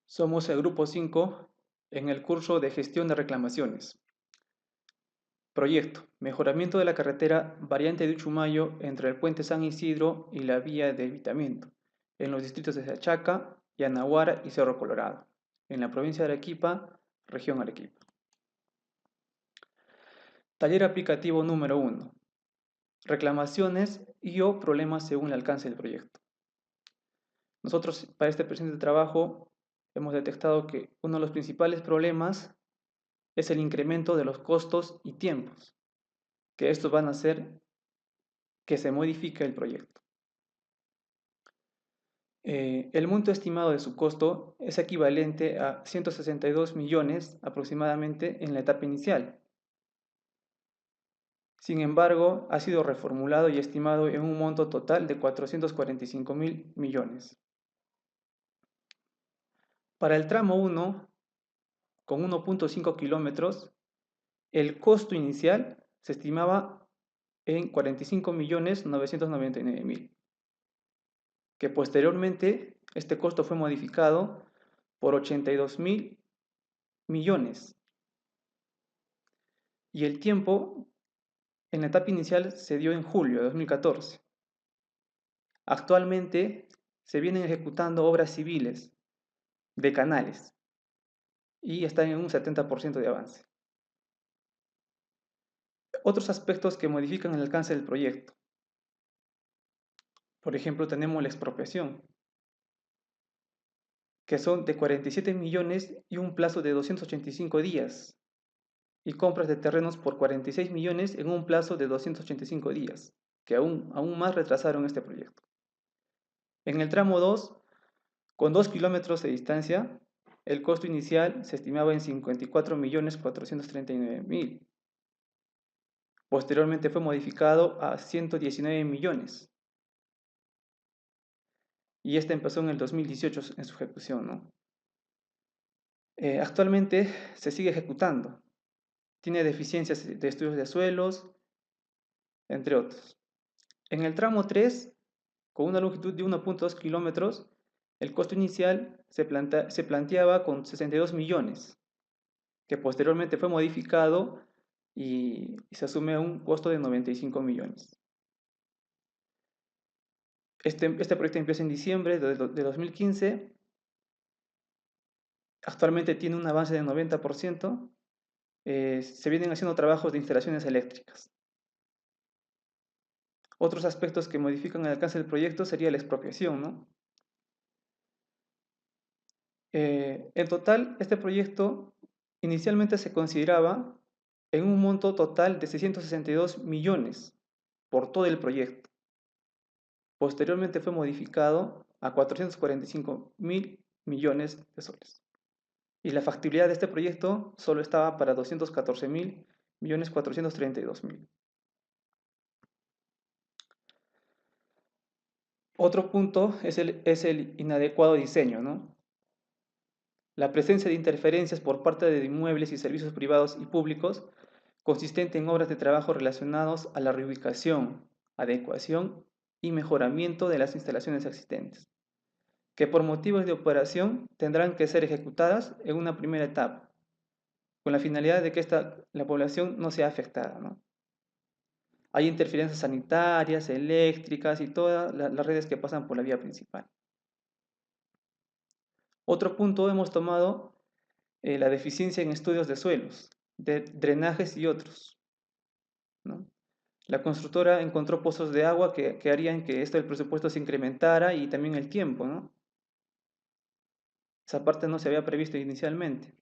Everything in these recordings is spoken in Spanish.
Somos el grupo 5 en el curso de gestión de reclamaciones. Proyecto: mejoramiento de la carretera variante de Uchumayo entre el puente San Isidro y la vía de evitamiento, en los distritos de Sachaca, Yanaguara y Cerro Colorado, en la provincia de Arequipa, región Arequipa. Taller aplicativo número 1. Reclamaciones y/o problemas según el alcance del proyecto. Nosotros para este presente trabajo hemos detectado que uno de los principales problemas es el incremento de los costos y tiempos, que estos van a hacer que se modifique el proyecto. El monto estimado de su costo es equivalente a 162 millones aproximadamente en la etapa inicial. Sin embargo, ha sido reformulado y estimado en un monto total de 445 mil millones. Para el tramo 1, con 1.5 kilómetros, el costo inicial se estimaba en 45 millones 999 mil, que posteriormente este costo fue modificado por 82 mil millones. Y el tiempo en la etapa inicial se dio en julio de 2014. Actualmente se vienen ejecutando obras civiles de canales y están en un 70% de avance. Otros aspectos que modifican el alcance del proyecto. Por ejemplo, tenemos la expropiación, que son de 47 millones y un plazo de 285 días, y compras de terrenos por 46 millones en un plazo de 285 días, que aún más retrasaron este proyecto. En el tramo 2, con 2 kilómetros de distancia, el costo inicial se estimaba en 54 millones 439 mil. Posteriormente fue modificado a 119 millones. Y este empezó en el 2018 en su ejecución, ¿no? Actualmente se sigue ejecutando. Tiene deficiencias de estudios de suelos, entre otros. En el tramo 3, con una longitud de 1.2 kilómetros, el costo inicial se planteaba con 62 millones, que posteriormente fue modificado y se asume un costo de 95 millones. Este proyecto empieza en diciembre de 2015, actualmente tiene un avance del 90%, se vienen haciendo trabajos de instalaciones eléctricas. Otros aspectos que modifican el alcance del proyecto sería la expropiación, ¿no? En total, este proyecto inicialmente se consideraba en un monto total de 662 millones por todo el proyecto. Posteriormente fue modificado a 445 mil millones de soles. Y la factibilidad de este proyecto solo estaba para 214 mil millones 432 mil. Otro punto es el inadecuado diseño, ¿no? La presencia de interferencias por parte de inmuebles y servicios privados y públicos consistente en obras de trabajo relacionados a la reubicación, adecuación y mejoramiento de las instalaciones existentes, que por motivos de operación tendrán que ser ejecutadas en una primera etapa, con la finalidad de que la población no sea afectada, ¿no? Hay interferencias sanitarias, eléctricas y todas las redes que pasan por la vía principal. Otro punto hemos tomado la deficiencia en estudios de suelos, de drenajes y otros, ¿no? La constructora encontró pozos de agua que harían que el presupuesto se incrementara y también el tiempo, ¿no? Esa parte no se había previsto inicialmente.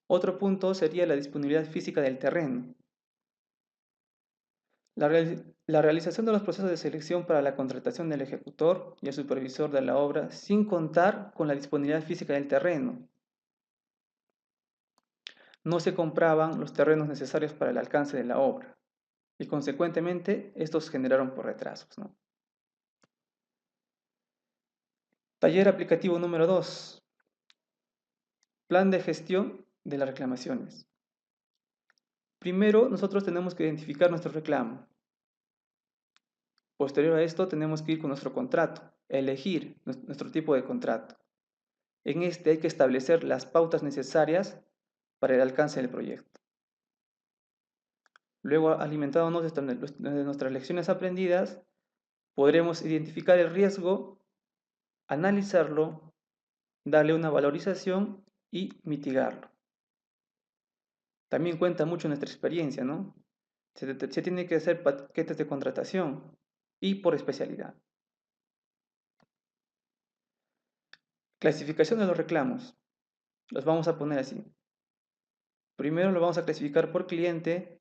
Otro punto sería la disponibilidad física del terreno. La realización de los procesos de selección para la contratación del ejecutor y el supervisor de la obra sin contar con la disponibilidad física del terreno. No se compraban los terrenos necesarios para el alcance de la obra y consecuentemente estos generaron por retrasos, ¿no? Taller aplicativo número 2. Plan de gestión de las reclamaciones. Primero, nosotros tenemos que identificar nuestro reclamo. Posterior a esto, tenemos que ir con nuestro contrato, elegir nuestro tipo de contrato. En este hay que establecer las pautas necesarias para el alcance del proyecto. Luego, alimentándonos de nuestras lecciones aprendidas, podremos identificar el riesgo, analizarlo, darle una valorización y mitigarlo. También cuenta mucho nuestra experiencia, ¿no? Se tiene que hacer paquetes de contratación y por especialidad. Clasificación de los reclamos. Los vamos a poner así. Primero lo vamos a clasificar por cliente,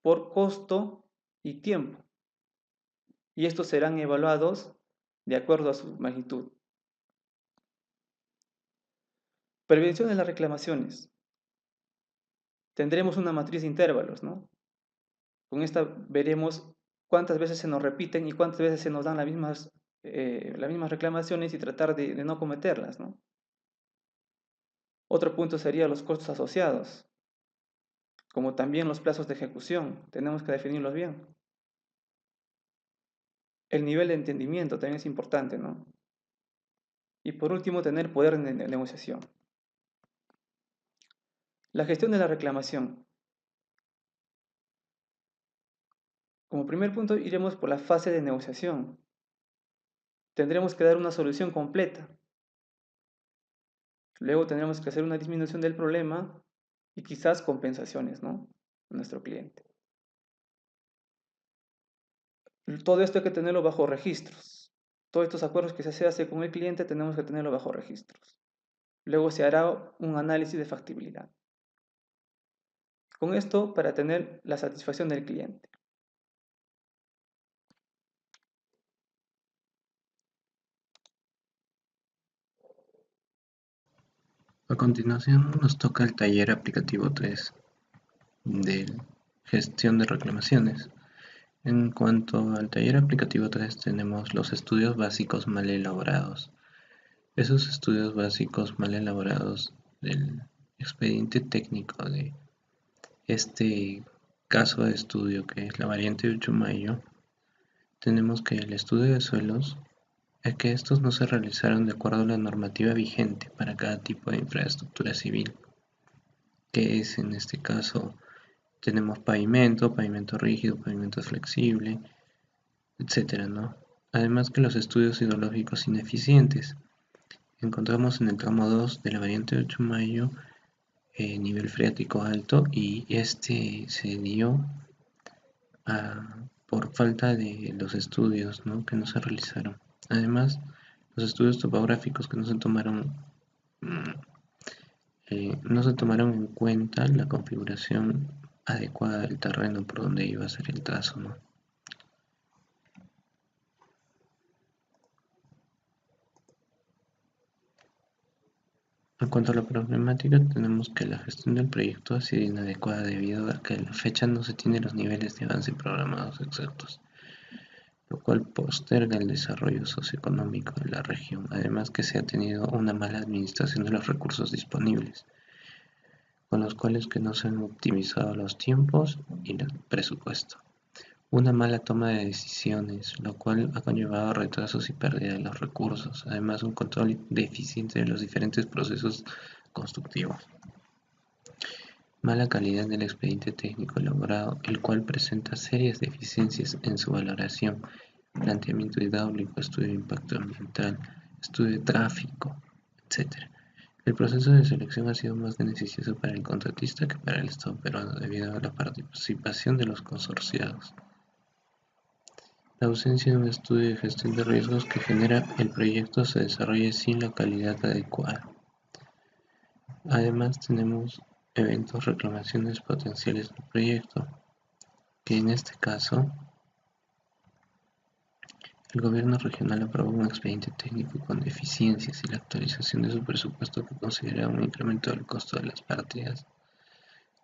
por costo y tiempo. Y estos serán evaluados de acuerdo a su magnitud. Prevención de las reclamaciones. Tendremos una matriz de intervalos, ¿no? Con esta veremos cuántas veces se nos repiten y cuántas veces se nos dan las mismas reclamaciones y tratar de no cometerlas, ¿no? Otro punto sería los costos asociados, como también los plazos de ejecución. Tenemos que definirlos bien. El nivel de entendimiento también es importante, ¿no? Y por último, tener poder de negociación. La gestión de la reclamación. Como primer punto, iremos por la fase de negociación. Tendremos que dar una solución completa. Luego tendremos que hacer una disminución del problema y quizás compensaciones, ¿no? A nuestro cliente. Todo esto hay que tenerlo bajo registros. Todos estos acuerdos que se hace con el cliente tenemos que tenerlo bajo registros. Luego se hará un análisis de factibilidad. Con esto para tener la satisfacción del cliente. A continuación nos toca el taller aplicativo 3 de gestión de reclamaciones. En cuanto al taller aplicativo 3 tenemos los estudios básicos mal elaborados. Esos estudios básicos mal elaborados del expediente técnico de este caso de estudio que es la variante de Uchumayo, tenemos que el estudio de suelos es que estos no se realizaron de acuerdo a la normativa vigente para cada tipo de infraestructura civil, que es en este caso tenemos pavimento, pavimento rígido, pavimento flexible, etcétera, ¿no? Además que los estudios hidrológicos ineficientes. Encontramos en el tramo 2 de la variante de Uchumayo nivel freático alto y este se dio por falta de los estudios, ¿no? Que no se realizaron. Además, los estudios topográficos que mm, no se tomaron en cuenta la configuración adecuada del terreno por donde iba a ser el trazo, ¿no? En cuanto a la problemática, tenemos que la gestión del proyecto ha sido inadecuada debido a que a la fecha no se tienen los niveles de avance programados exactos, lo cual posterga el desarrollo socioeconómico de la región, además que se ha tenido una mala administración de los recursos disponibles, con los cuales que no se han optimizado los tiempos y el presupuesto. Una mala toma de decisiones, lo cual ha conllevado retrasos y pérdida de los recursos, además un control deficiente de los diferentes procesos constructivos. Mala calidad del expediente técnico elaborado, el cual presenta serias deficiencias en su valoración, planteamiento hidráulico, estudio de impacto ambiental, estudio de tráfico, etc. El proceso de selección ha sido más beneficioso para el contratista que para el Estado peruano debido a la participación de los consorciados. La ausencia de un estudio de gestión de riesgos que genera el proyecto se desarrolle sin la calidad adecuada. Además tenemos eventos reclamaciones potenciales del proyecto, que en este caso el gobierno regional aprobó un expediente técnico con deficiencias y la actualización de su presupuesto que considera un incremento del costo de las partidas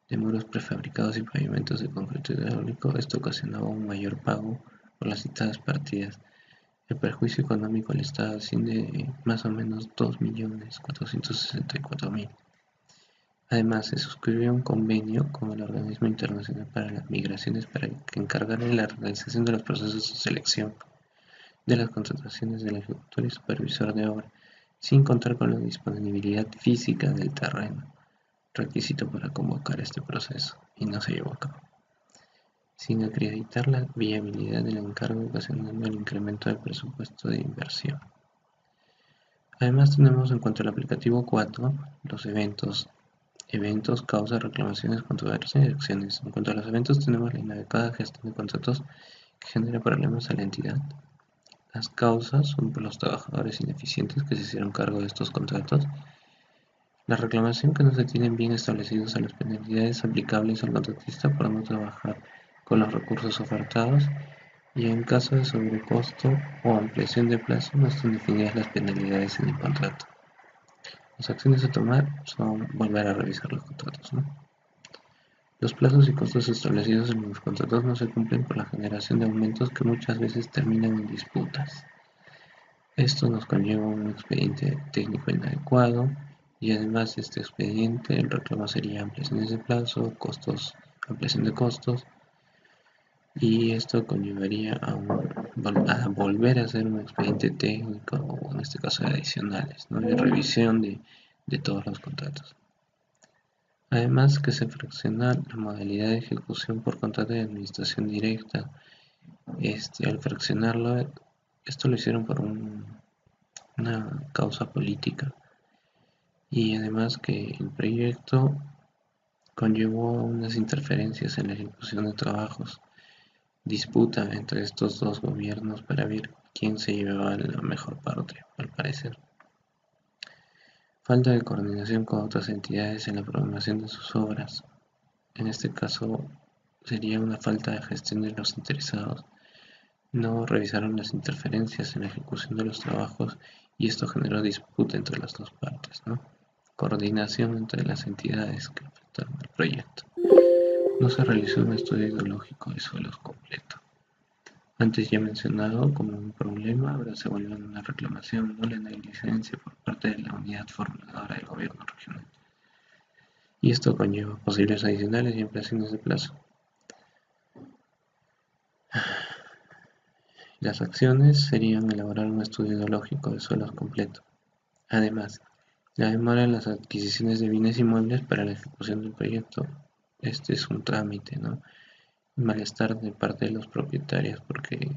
de muros prefabricados y pavimentos de concreto hidráulico. Esto ocasionaba un mayor pago por las citadas partidas. El perjuicio económico al Estado asciende a más o menos 2.464.000. Además, se suscribió un convenio con el Organismo Internacional para las Migraciones para que encargara la realización de los procesos de selección de las contrataciones del ejecutor y supervisor de obra. sin contar con la disponibilidad física del terreno, requisito para convocar este proceso, y no se llevó a cabo, sin acreditar la viabilidad del encargo, ocasionando el incremento del presupuesto de inversión. Además, tenemos en cuanto al aplicativo 4, los eventos, causas, reclamaciones, controversias y acciones. En cuanto a los eventos, tenemos la inadecuada gestión de contratos que genera problemas a la entidad. Las causas son por los trabajadores ineficientes que se hicieron cargo de estos contratos. La reclamación que no se tienen bien establecidos a las penalidades aplicables al contratista por no trabajar con los recursos ofertados, y en caso de sobrecosto o ampliación de plazo no están definidas las penalidades en el contrato. Las acciones a tomar son volver a revisar los contratos, ¿no? Los plazos y costos establecidos en los contratos no se cumplen por la generación de aumentos que muchas veces terminan en disputas. Esto nos conlleva un expediente técnico inadecuado, y además de este expediente el reclamo sería ampliaciones de plazo, ampliación de costos, y esto conllevaría a volver a hacer un expediente técnico, o en este caso adicionales, ¿no? De revisión de todos los contratos. Además que se fracciona la modalidad de ejecución por contrato de administración directa. Al fraccionarlo, esto lo hicieron por una causa política, y además que el proyecto conllevó unas interferencias en la ejecución de trabajos, disputa entre estos dos gobiernos para ver quién se llevaba la mejor parte, al parecer. Falta de coordinación con otras entidades en la programación de sus obras. En este caso sería una falta de gestión de los interesados. No revisaron las interferencias en la ejecución de los trabajos, y esto generó disputa entre las dos partes, ¿no? Coordinación entre las entidades que afectaron al proyecto. No se realizó un estudio hidrológico de suelos completo. Antes ya mencionado como un problema, ahora se vuelve una reclamación, no la negligencia por parte de la unidad formuladora del gobierno regional. Y esto conlleva posibles adicionales y ampliaciones de plazo. Las acciones serían elaborar un estudio hidrológico de suelos completo. Además, la demora en las adquisiciones de bienes inmuebles para la ejecución del proyecto. Este es un trámite, ¿no? Malestar de parte de los propietarios porque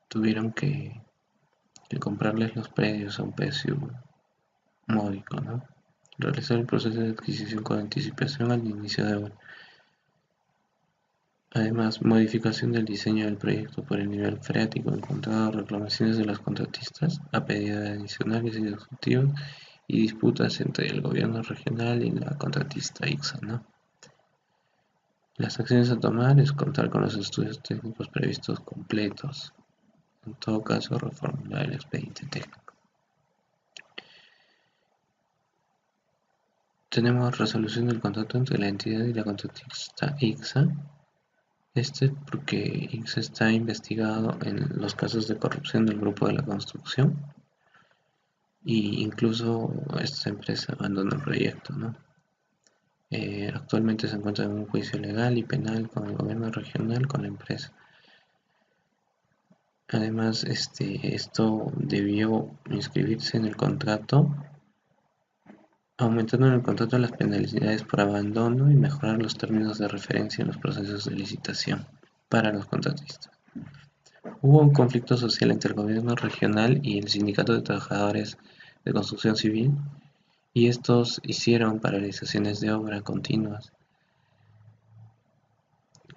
tuvieron que comprarles los predios a un precio módico, ¿no? Realizar el proceso de adquisición con anticipación al inicio de obra. Además, modificación del diseño del proyecto por el nivel freático encontrado, reclamaciones de los contratistas a pedido de adicionales y ejecutivos, y disputas entre el gobierno regional y la contratista ICSA, ¿no? Las acciones a tomar es contar con los estudios técnicos previstos completos. En todo caso, reformular el expediente técnico. Tenemos resolución del contrato entre la entidad y la contratista ICSA. Porque ICSA está investigado en los casos de corrupción del grupo de la construcción, y incluso esta empresa abandonó el proyecto, ¿no? Actualmente se encuentra en un juicio legal y penal con el gobierno regional con la empresa. Además, esto debió inscribirse en el contrato, aumentando en el contrato las penalidades por abandono y mejorar los términos de referencia en los procesos de licitación para los contratistas. Hubo un conflicto social entre el gobierno regional y el sindicato de trabajadores de construcción civil, y estos hicieron paralizaciones de obra continuas.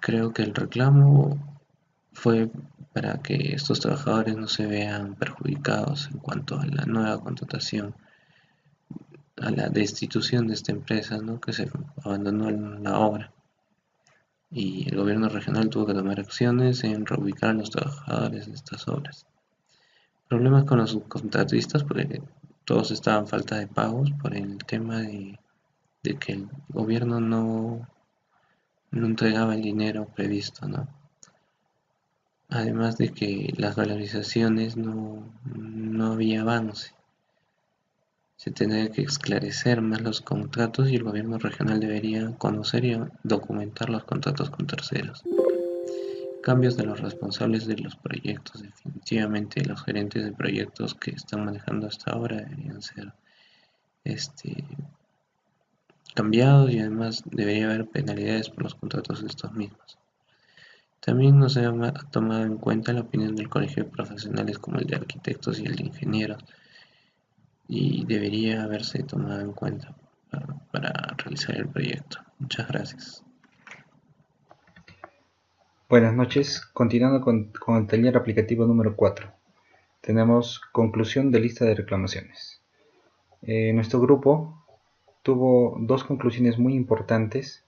Creo que el reclamo fue para que estos trabajadores no se vean perjudicados en cuanto a la nueva contratación, a la destitución de esta empresa, ¿no? Que se abandonó la obra, y el gobierno regional tuvo que tomar acciones en reubicar a los trabajadores de estas obras. Problemas con los subcontratistas porque todos estaban falta de pagos por el tema de que el gobierno no entregaba el dinero previsto, ¿no? Además de que las valorizaciones no había avance. Se tendría que esclarecer más los contratos, y el gobierno regional debería conocer y documentar los contratos con terceros. Cambios de los responsables de los proyectos. Definitivamente los gerentes de proyectos que están manejando hasta ahora deberían ser este, cambiados, y además debería haber penalidades por los contratos de estos mismos. También no se ha tomado en cuenta la opinión del colegio de profesionales como el de arquitectos y el de ingenieros, y debería haberse tomado en cuenta para realizar el proyecto. Muchas gracias. Buenas noches. Continuando con el taller aplicativo número 4. Tenemos conclusión de lista de reclamaciones. Nuestro grupo tuvo dos conclusiones muy importantes,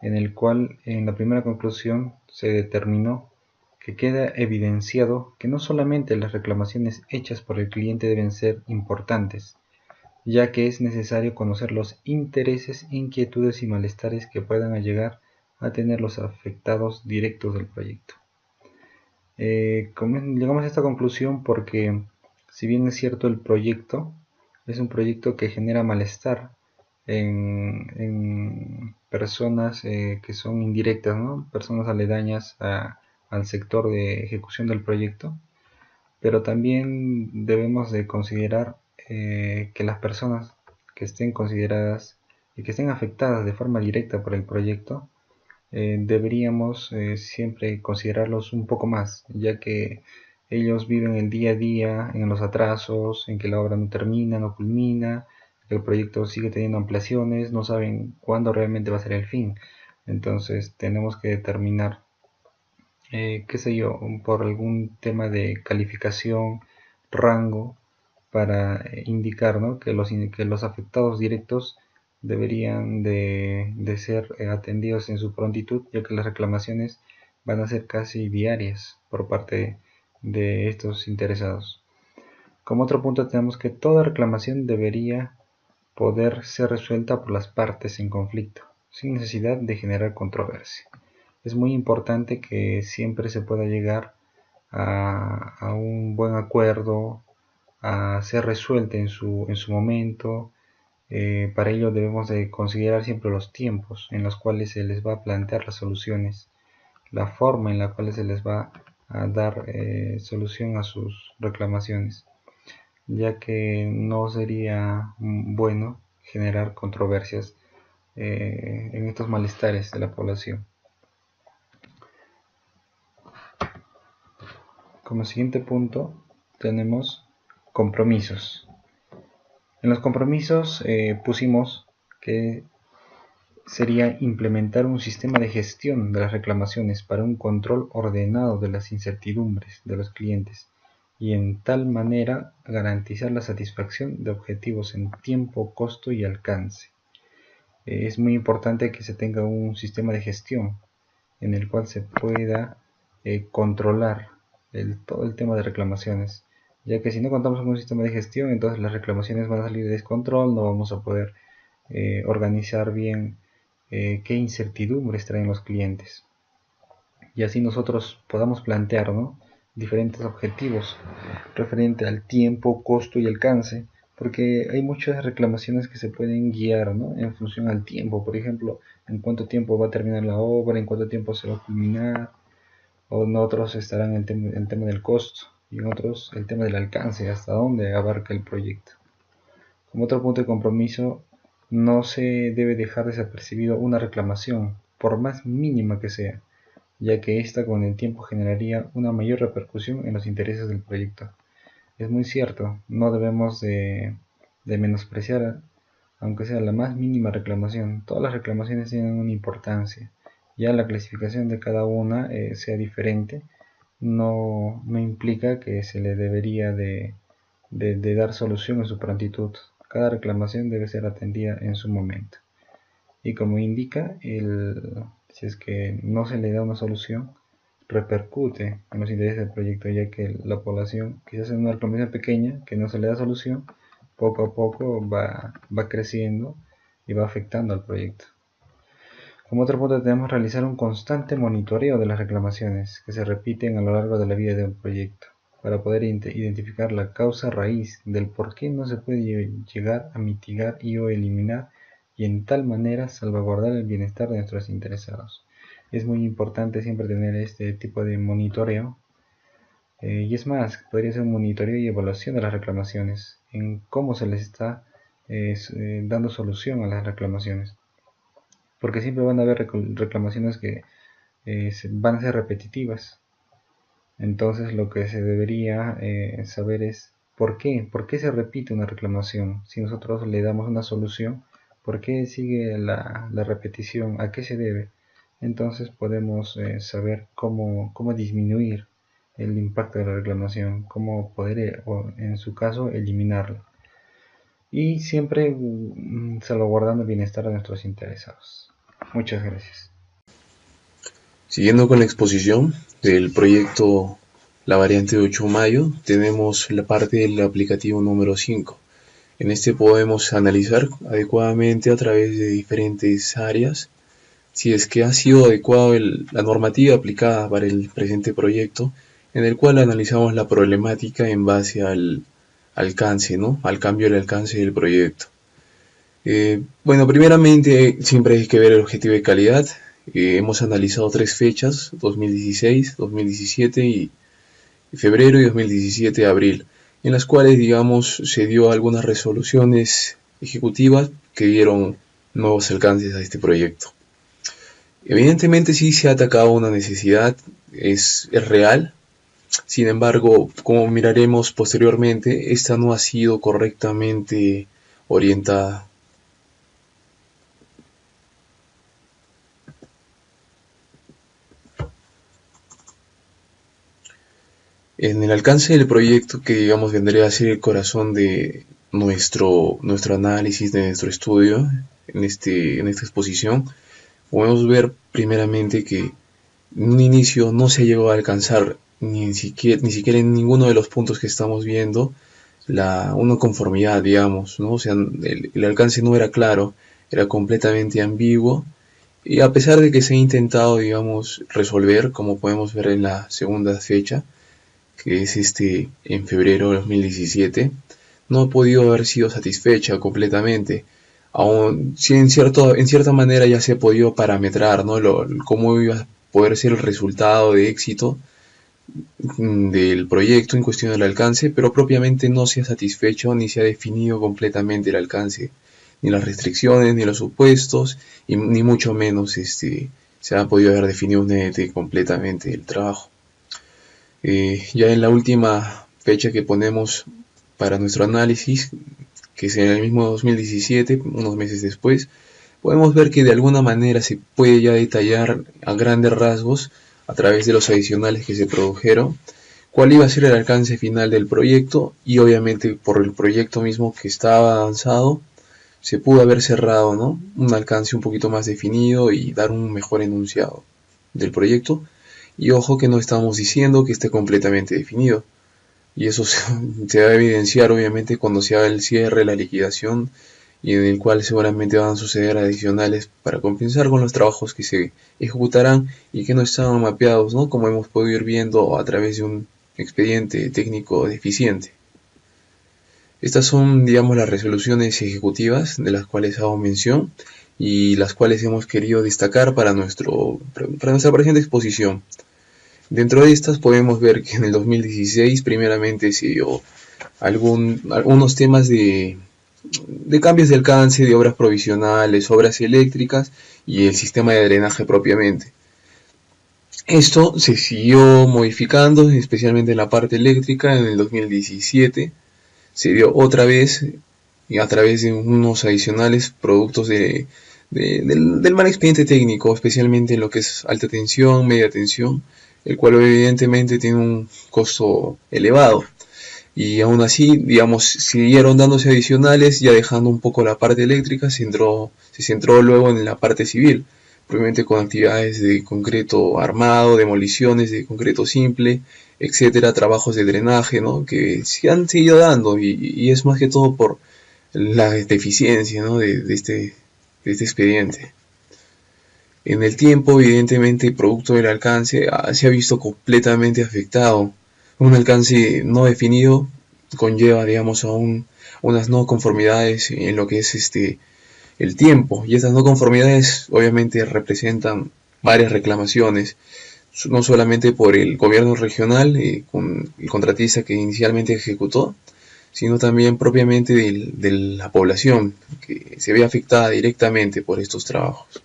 en el cual en la primera conclusión se determinó que queda evidenciado que no solamente las reclamaciones hechas por el cliente deben ser importantes, ya que es necesario conocer los intereses, inquietudes y malestares que puedan llegar a tener los afectados directos del proyecto. Llegamos a esta conclusión porque, si bien es cierto, el proyecto es un proyecto que genera malestar en personas que son indirectas, ¿no? Personas aledañas al sector de ejecución del proyecto, pero también debemos de considerar que las personas que estén consideradas y que estén afectadas de forma directa por el proyecto, deberíamos siempre considerarlos un poco más, ya que ellos viven el día a día en los atrasos, en que la obra no termina, no culmina, que el proyecto sigue teniendo ampliaciones, no saben cuándo realmente va a ser el fin. Entonces tenemos que determinar, qué sé yo, por algún tema de calificación, rango, para indicar, ¿no?, que los afectados directos deberían de ser atendidos en su prontitud, ya que las reclamaciones van a ser casi diarias por parte de estos interesados. Como otro punto, tenemos que toda reclamación debería poder ser resuelta por las partes en conflicto, sin necesidad de generar controversia. Es muy importante que siempre se pueda llegar a un buen acuerdo, a ser resuelta en su momento. Para ello debemos de considerar siempre los tiempos en los cuales se les va a plantear las soluciones, la forma en la cual se les va a dar solución a sus reclamaciones, ya que no sería bueno generar controversias en estos malestares de la población. Como siguiente punto tenemos compromisos. En los compromisos pusimos que sería implementar un sistema de gestión de las reclamaciones para un control ordenado de las incertidumbres de los clientes, y en tal manera garantizar la satisfacción de objetivos en tiempo, costo y alcance. Es muy importante que se tenga un sistema de gestión en el cual se pueda controlar todo el tema de reclamaciones, ya que si no contamos con un sistema de gestión, entonces las reclamaciones van a salir de descontrol, no vamos a poder organizar bien qué incertidumbres traen los clientes, y así nosotros podamos plantear, ¿no?, diferentes objetivos referente al tiempo, costo y alcance, porque hay muchas reclamaciones que se pueden guiar, ¿no?, en función al tiempo. Por ejemplo, en cuánto tiempo va a terminar la obra, en cuánto tiempo se va a culminar, o en otros estarán el tema del costo, y en otros el tema del alcance, hasta dónde abarca el proyecto. Como otro punto de compromiso, no se debe dejar desapercibido una reclamación, por más mínima que sea, ya que ésta con el tiempo generaría una mayor repercusión en los intereses del proyecto. Es muy cierto, no debemos de menospreciar, aunque sea la más mínima reclamación. Todas las reclamaciones tienen una importancia. Ya la clasificación de cada una sea diferente, no implica que se le debería de dar solución en su prontitud. Cada reclamación debe ser atendida en su momento. Y como indica, si es que no se le da una solución, repercute en los intereses del proyecto, ya que la población, quizás en una reclamación pequeña que no se le da solución, poco a poco va creciendo y va afectando al proyecto. Como otro punto, tenemos que realizar un constante monitoreo de las reclamaciones que se repiten a lo largo de la vida de un proyecto, para poder identificar la causa raíz del por qué no se puede llegar a mitigar y o eliminar, y en tal manera salvaguardar el bienestar de nuestros interesados. es muy importante siempre tener este tipo de monitoreo. Y es más, podría ser un monitoreo y evaluación de las reclamaciones, en cómo se les está dando solución a las reclamaciones. Porque siempre van a haber reclamaciones que van a ser repetitivas. Entonces lo que se debería saber es ¿por qué se repite una reclamación? Si nosotros le damos una solución, ¿por qué sigue la repetición? ¿A qué se debe? Entonces podemos saber cómo disminuir el impacto de la reclamación, cómo poder, o en su caso, eliminarla. Y siempre salvaguardando el bienestar de nuestros interesados. Muchas gracias. Siguiendo con la exposición del proyecto La Variante de 8 Mayo, tenemos la parte del aplicativo número 5. En este podemos analizar adecuadamente a través de diferentes áreas si es que ha sido adecuado la normativa aplicada para el presente proyecto, en el cual analizamos la problemática en base al alcance, ¿no? Al cambio del alcance del proyecto. Bueno, primeramente siempre hay que ver el objetivo de calidad. Hemos analizado 3 fechas, 2016, 2017 y febrero y 2017 abril, en las cuales, digamos, se dio algunas resoluciones ejecutivas que dieron nuevos alcances a este proyecto. Evidentemente sí se ha atacado una necesidad, es real. Sin embargo, como miraremos posteriormente, esta no ha sido correctamente orientada. En el alcance del proyecto, que digamos vendría a ser el corazón de nuestro análisis, de nuestro estudio en esta exposición, podemos ver primeramente que en un inicio no se llegó a alcanzar ni siquiera en ninguno de los puntos que estamos viendo una conformidad, digamos, ¿no? O sea, el alcance no era claro, era completamente ambiguo, y a pesar de que se ha intentado, digamos, resolver, como podemos ver en la segunda fecha, que es en febrero de 2017, no ha podido haber sido satisfecha completamente. Aún si en cierta manera ya se ha podido parametrar, ¿no? Cómo iba a poder ser el resultado de éxito del proyecto en cuestión del alcance, pero propiamente no se ha satisfecho ni se ha definido completamente el alcance, ni las restricciones, ni los supuestos, y ni mucho menos se ha podido haber definido completamente el trabajo. Ya en la última fecha que ponemos para nuestro análisis, que es en el mismo 2017, unos meses después, podemos ver que de alguna manera se puede ya detallar a grandes rasgos, a través de los adicionales que se produjeron, cuál iba a ser el alcance final del proyecto, y obviamente por el proyecto mismo que estaba avanzado, se pudo haber cerrado, ¿no? Un alcance un poquito más definido y dar un mejor enunciado del proyecto. Y ojo que no estamos diciendo que esté completamente definido. Y eso se va a evidenciar obviamente cuando se haga el cierre, la liquidación, y en el cual seguramente van a suceder adicionales para compensar con los trabajos que se ejecutarán y que no estaban mapeados, ¿no? Como hemos podido ir viendo a través de un expediente técnico deficiente. Estas son, digamos, las resoluciones ejecutivas de las cuales hago mención y las cuales hemos querido destacar para nuestra presente exposición. Dentro de estas podemos ver que en el 2016 primeramente se dio algunos temas de cambios de alcance, de obras provisionales, obras eléctricas y el sistema de drenaje propiamente. Esto se siguió modificando, especialmente en la parte eléctrica. En el 2017 se dio otra vez, y a través de unos adicionales productos del mal expediente técnico, especialmente en lo que es alta tensión, media tensión, el cual evidentemente tiene un costo elevado. Y aún así, digamos, siguieron dándose adicionales, ya dejando un poco la parte eléctrica, se centró luego en la parte civil, probablemente con actividades de concreto armado, demoliciones de concreto simple, etcétera, trabajos de drenaje, ¿no? Que se han seguido dando, y es más que todo por la deficiencia, ¿no? de este expediente. En el tiempo, evidentemente, producto del alcance, se ha visto completamente afectado. Un alcance no definido conlleva, digamos, a unas no conformidades en lo que es el tiempo, y estas no conformidades obviamente representan varias reclamaciones, no solamente por el gobierno regional, con el contratista que inicialmente ejecutó, sino también propiamente de la población que se ve afectada directamente por estos trabajos.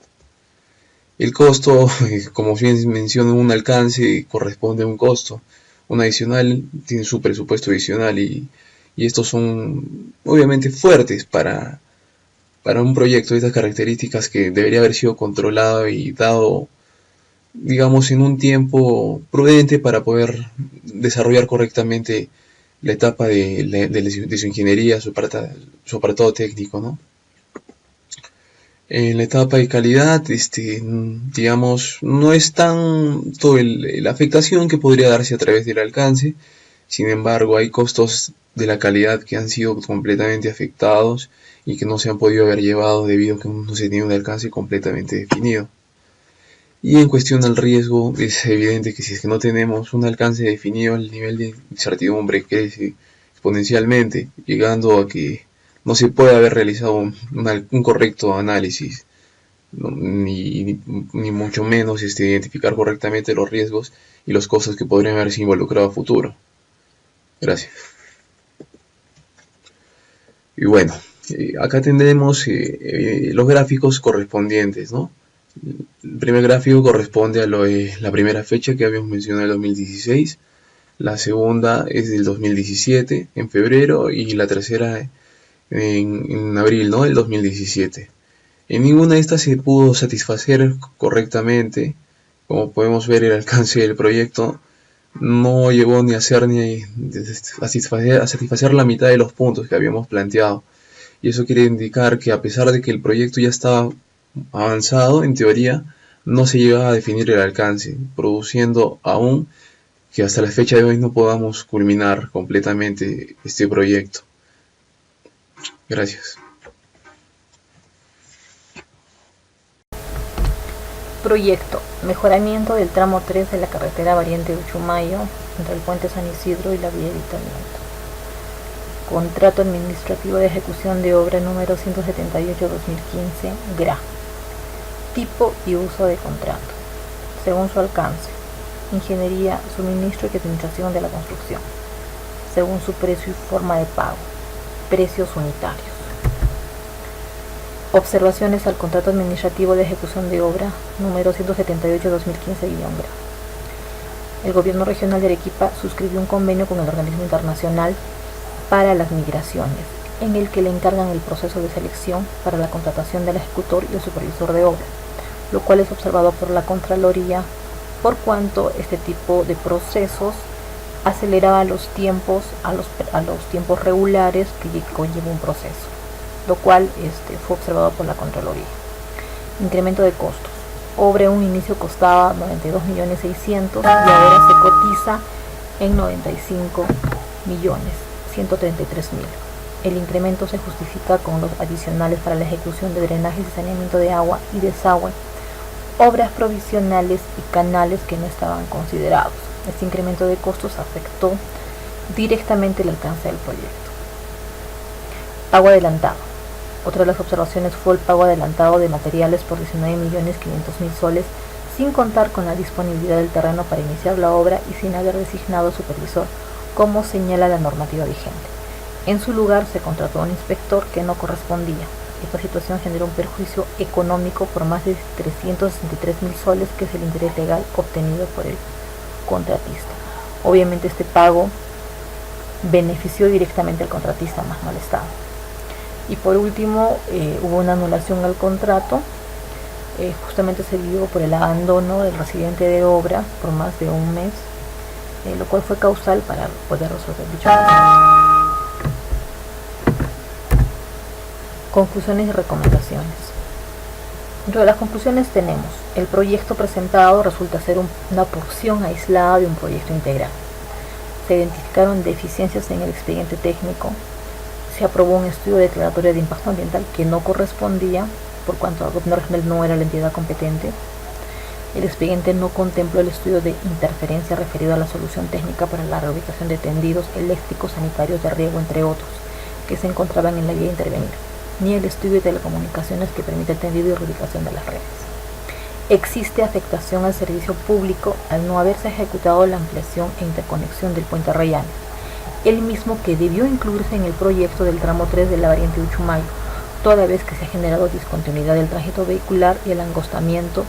El costo, como bien menciona, un alcance corresponde a un costo. Un adicional tiene su presupuesto adicional y estos son obviamente fuertes para un proyecto de estas características que debería haber sido controlado y dado, digamos, en un tiempo prudente para poder desarrollar correctamente la etapa de su ingeniería, su apartado técnico, ¿no? En la etapa de calidad, digamos, no es tanto la afectación que podría darse a través del alcance. Sin embargo, hay costos de la calidad que han sido completamente afectados y que no se han podido haber llevado debido a que no se tiene un alcance completamente definido. Y en cuestión al riesgo, es evidente que si es que no tenemos un alcance definido, el nivel de incertidumbre crece exponencialmente, llegando a que no se puede haber realizado un correcto análisis, ni mucho menos identificar correctamente los riesgos y los costos que podrían haberse involucrado a futuro. Gracias. Y bueno, acá tendremos los gráficos correspondientes, ¿no? El primer gráfico corresponde a la primera fecha que habíamos mencionado, el 2016. La segunda es del 2017, en febrero, y la tercera en abril, ¿no? El 2017. En ninguna de estas se pudo satisfacer correctamente. Como podemos ver, el alcance del proyecto no llegó ni a hacer ni a satisfacer la mitad de los puntos que habíamos planteado. Y eso quiere indicar que a pesar de que el proyecto ya estaba avanzado, en teoría, no se llegaba a definir el alcance, produciendo aún que hasta la fecha de hoy no podamos culminar completamente este proyecto. Gracias. Proyecto: mejoramiento del tramo 3 de la carretera variante Uchumayo entre el puente San Isidro y la vía Evitamiento. Contrato administrativo de ejecución de obra número 178-2015, GRA. Tipo y uso de contrato. Según su alcance: ingeniería, suministro y administración de la construcción. Según su precio y forma de pago: precios unitarios. Observaciones al contrato administrativo de ejecución de obra número 178-2015-GRA. El Gobierno Regional de Arequipa suscribió un convenio con el organismo internacional para las migraciones, en el que le encargan el proceso de selección para la contratación del ejecutor y el supervisor de obra, lo cual es observado por la Contraloría, por cuanto este tipo de procesos aceleraba los tiempos a los tiempos regulares que conlleva un proceso, lo cual fue observado por la Contraloría. Incremento de costos. Obra en un inicio costaba 92.600.000 y ahora se cotiza en 95.133.000. El incremento se justifica con los adicionales para la ejecución de drenajes y saneamiento de agua y desagüe, obras provisionales y canales que no estaban considerados. Este incremento de costos afectó directamente el alcance del proyecto. Pago adelantado. Otra de las observaciones fue el pago adelantado de materiales por 19.500.000 soles, sin contar con la disponibilidad del terreno para iniciar la obra y sin haber designado supervisor, como señala la normativa vigente. En su lugar se contrató a un inspector que no correspondía. Esta situación generó un perjuicio económico por más de 363.000 soles, que es el interés legal obtenido por el contratista. Obviamente este pago benefició directamente al contratista, más no al Estado. Y por último, hubo una anulación al contrato, justamente se dio por el abandono del residente de obra por más de un mes, lo cual fue causal para poder resolver dicho contrato. Conclusiones y recomendaciones. Dentro de las conclusiones tenemos: el proyecto presentado resulta ser una porción aislada de un proyecto integral. Se identificaron deficiencias en el expediente técnico. Se aprobó un estudio declaratorio de impacto ambiental que no correspondía, por cuanto el gobierno regional no era la entidad competente. El expediente no contempló el estudio de interferencia referido a la solución técnica para la reubicación de tendidos eléctricos sanitarios de riego, entre otros, que se encontraban en la vía a intervenir, ni el estudio de telecomunicaciones que permite el tendido y reubicación de las redes. Existe afectación al servicio público al no haberse ejecutado la ampliación e interconexión del puente Arrayanes, el mismo que debió incluirse en el proyecto del tramo 3 de la variante Uchumayo, toda vez que se ha generado discontinuidad del tránsito vehicular y el angostamiento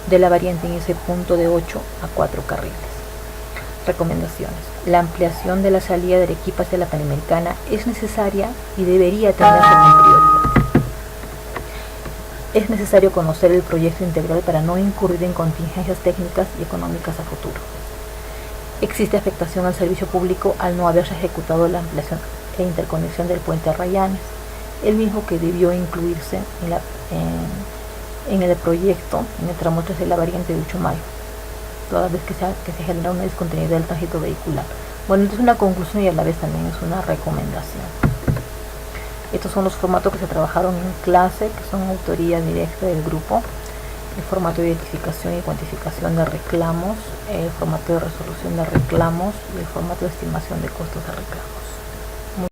de la variante en ese punto de 8 a 4 carriles. Recomendaciones. La ampliación de la salida de Arequipa hacia la Panamericana es necesaria y debería atenderse con prioridad. Es necesario conocer el proyecto integral para no incurrir en contingencias técnicas y económicas a futuro. Existe afectación al servicio público al no haberse ejecutado la ampliación e interconexión del puente Arrayanes, el mismo que debió incluirse en el proyecto en el tramo 3 de la variante de Uchumayo, toda vez que se genera una discontinuidad del tránsito vehicular. Bueno, esto es una conclusión y a la vez también es una recomendación. Estos son los formatos que se trabajaron en clase, que son autoría directa del grupo: el formato de identificación y cuantificación de reclamos, el formato de resolución de reclamos y el formato de estimación de costos de reclamos.